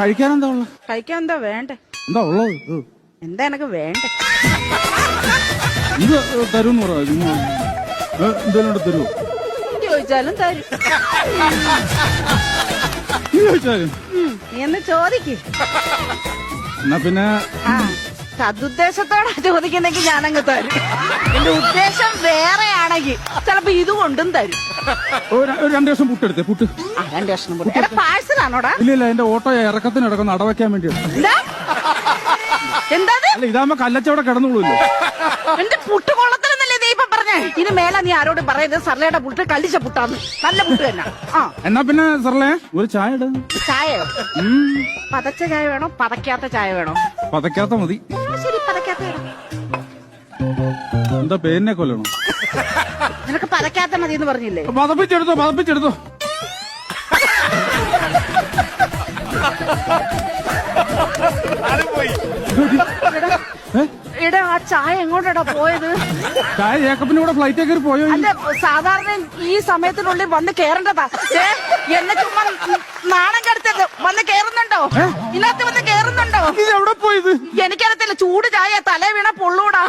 കഴിക്കാൻ എന്താ ഉള്ളത്? കഴിക്കാൻ എന്താ വേണ്ടേ? എന്താ ഉള്ളത്? എന്താ എനക്ക് വേണ്ടേ? ഇത് തരൂന്ന് പറയാ. എന്തെങ്കിലും തരുമോ? ചോദിച്ചാലും തരും. ചോദിച്ചാലും നീ എന്ന് ചോദിക്ക്. എന്നാ പിന്നെ സതുദ്ദേശത്തോടെ ചോദിക്കുന്നെങ്കിൽ ഞാനങ്ങ് തരും. എന്റെ ഉദ്ദേശം വേറെയാണെങ്കിൽ ചിലപ്പോ ഇത് കൊണ്ടും തരും. ഒരു 2 ദിവസം പുട്ടെടുത്തേ. പുട്ട് 2 കഷ്ണം പുട്ട്. പാഴ്സലാണോടാ? ഇല്ല, എന്റെ ഓട്ടോ ഇറക്കത്തിന് കിടക്കുന്ന അടവയ്ക്കാൻ വേണ്ടിയാണ്. എന്താ അല്ല, ഇതാകുമ്പോ കല്ലച്ചവിടെ കിടന്നുള്ളൂല്ലോ. എന്റെ പുട്ട് കൊള്ളത്തിലെന്നല്ലേ നീ ഇപ്പൊ പറഞ്ഞേ? ഇനി മേലെ നീ ആരോടും പറയുന്നത് സർലയുടെ പുട്ട് കല്ലിച്ച പുട്ടാന്ന്. നല്ല പുട്ട് തന്നെ. എന്നാ പിന്നെ സർലേ ഒരു ചായ ഇട. ചായയോ? പതച്ച ചായ വേണോ പതക്കാത്ത ചായ വേണോ? പതക്കാത്ത മതി. ശരി, പതക്കാത്ത വേണം. എന്താ പേരിനെ കൊല്ലണോ? നിനക്ക് പതക്കാത്ത മതി എന്ന് പറഞ്ഞില്ലേ? പതപ്പിച്ചെടുത്തോ. എടാ, ആ ചായ എങ്ങോട്ടാ പോയത്? ചായ ജേക്കബിന്റെ കൂടെ ഫ്ലൈറ്റ് കയറി പോയോ? അല്ല, സാധാരണ ഈ സമയത്തിനുള്ളിൽ വന്ന് കേറേണ്ടതാ. എന്നെ ചുമ്മാ നാണം കെടുത്തത്. വന്ന് കേറുന്നുണ്ടോ? ഇതിനകത്ത് വന്ന് കേറുന്നുണ്ടോ? ഇത് എവിടെ പോയത്? എനിക്കറിയത്തില്ല. ചൂട് ചായ തലേ വീണ പൊള്ളൂടാ.